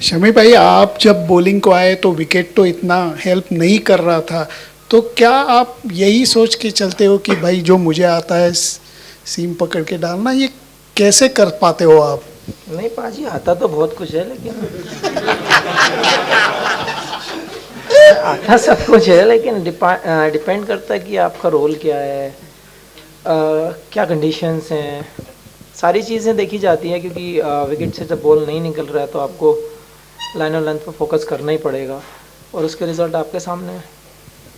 शमी भाई, आप जब बॉलिंग को आए तो विकेट तो इतना हेल्प नहीं कर रहा था, तो क्या आप यही सोच के चलते हो कि भाई जो मुझे आता है सीम पकड़ के डालना, ये कैसे कर पाते हो आप? नहीं पाजी, आता तो बहुत कुछ है लेकिन आता सब कुछ है, लेकिन डिपेंड करता है कि आपका रोल क्या है, क्या कंडीशंस हैं, सारी चीज़ें देखी जाती हैं। क्योंकि विकेट से जब बॉल नहीं निकल रहा है तो आपको लाइन और लेंथ पर फोकस करना ही पड़ेगा, और उसके रिजल्ट आपके सामने है।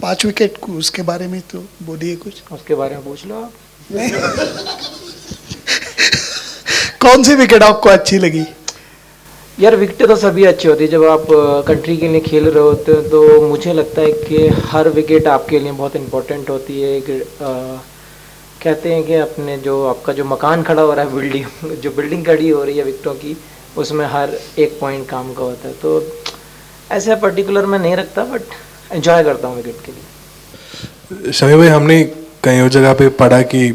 5 विकेट को उसके बारे में तो बोलिए कुछ। उसके बारे में पूछ लो आप। कौन सी विकेट आपको अच्छी लगी? यार विकेटें तो सभी अच्छी होती है, जब आप कंट्री के लिए खेल रहे होते हो तो मुझे लगता है कि हर विकेट आपके लिए बहुत इंपॉर्टेंट होती है। कहते हैं कि अपने जो आपका जो मकान खड़ा हो रहा है, बिल्डिंग खड़ी हो रही है विकेटों की, उसमें हर एक पॉइंट काम का होता है। तो ऐसे पर्टिकुलर मैं नहीं रखता, बट एंजॉय करता हूँ विकेट के लिए। शमी भाई, हमने कई और जगह पे पढ़ा कि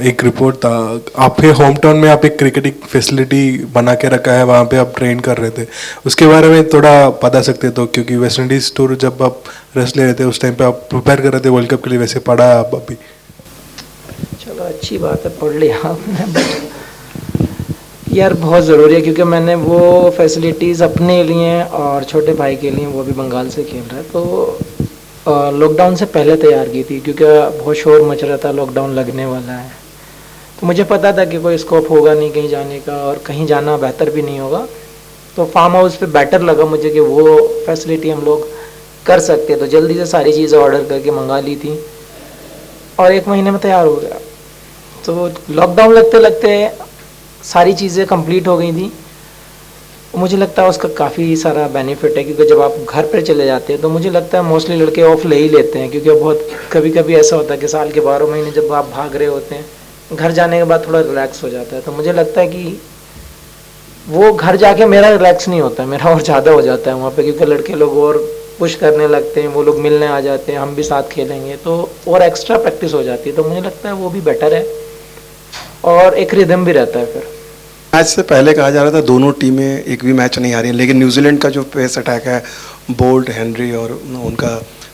एक रिपोर्ट था, आपके होम टाउन में आप एक क्रिकेटिंग फैसिलिटी बना के रखा है, वहाँ पे आप ट्रेन कर रहे थे, उसके बारे में थोड़ा बता सकते तो? क्योंकि वेस्ट इंडीज़ टूर जब आप रेस्ट ले रहे थे उस टाइम पे आप प्रिपेयर कर रहे थे वर्ल्ड कप के लिए, वैसे पढ़ा आप अभी? चलो अच्छी बात है, पढ़ लिया आपने, बट यार बहुत ज़रूरी है, क्योंकि मैंने वो फैसिलिटीज़ अपने लिए और छोटे भाई के लिए, वो भी बंगाल से खेल रहा है, तो लॉकडाउन से पहले तैयार की थी, क्योंकि बहुत शोर मच रहा था लॉकडाउन लगने वाला है। तो मुझे पता था कि कोई स्कोप होगा नहीं कहीं जाने का, और कहीं जाना बेहतर भी नहीं होगा, तो फार्म हाउस पे बेटर लगा मुझे कि वो फैसिलिटी हम लोग कर सकते। तो जल्दी से सारी चीज़ें ऑर्डर करके मंगा ली थी और 1 महीने में तैयार हो गया। तो लॉकडाउन लगते लगते सारी चीज़ें कंप्लीट हो गई थी। मुझे लगता है उसका काफ़ी सारा बेनिफिट है, क्योंकि जब आप घर पर चले जाते हैं तो मुझे लगता है मोस्टली लड़के ऑफ ले ही लेते हैं, क्योंकि बहुत कभी कभी ऐसा होता है कि साल के 12 महीने जब आप भाग रहे होते हैं, घर जाने के बाद थोड़ा रिलैक्स हो जाता है। तो मुझे लगता है कि वो घर जाके मेरा रिलैक्स नहीं होता है, मेरा और ज़्यादा हो जाता है वहाँ पे, क्योंकि लड़के लोग और पुश करने लगते हैं, वो लोग मिलने आ जाते हैं, हम भी साथ खेलेंगे, तो और एक्स्ट्रा प्रैक्टिस हो जाती है। तो मुझे लगता है वो भी बेटर है और एक रिदम भी रहता है। फिर मैच से पहले कहा जा रहा था दोनों टीमें एक भी मैच नहीं आ रही हैं, लेकिन न्यूजीलैंड का जो पेस अटैक है, बोल्ट, हेनरी और उनका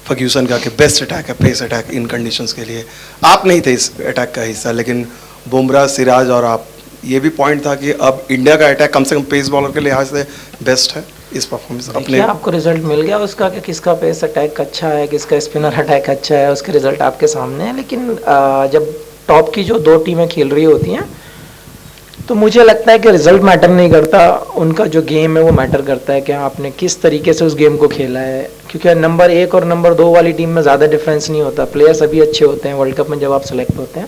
फर्ग्यूसन का, कि बेस्ट अटैक है पेस अटैक इन कंडीशंस के लिए। आप नहीं थे इस अटैक का हिस्सा, लेकिन बुमराह, सिराज और आप, ये भी पॉइंट था कि अब इंडिया का अटैक कम से कम पेस बॉलर के लिहाज से बेस्ट है इस परफॉर्मेंस अपने। आपको रिजल्ट मिल गया उसका कि किसका पेस अटैक अच्छा है, किसका स्पिनर अटैक अच्छा है, उसके रिजल्ट आपके सामने है। लेकिन जब टॉप की जो 2 टीमें खेल रही होती हैं तो मुझे लगता है कि रिजल्ट मैटर नहीं करता, उनका जो गेम है वो मैटर करता है कि आपने किस तरीके से उस गेम को खेला है। क्योंकि नंबर 1 और नंबर 2 वाली टीम में ज़्यादा डिफरेंस नहीं होता, प्लेयर्स अभी अच्छे होते हैं वर्ल्ड कप में जब आप सेलेक्ट होते हैं।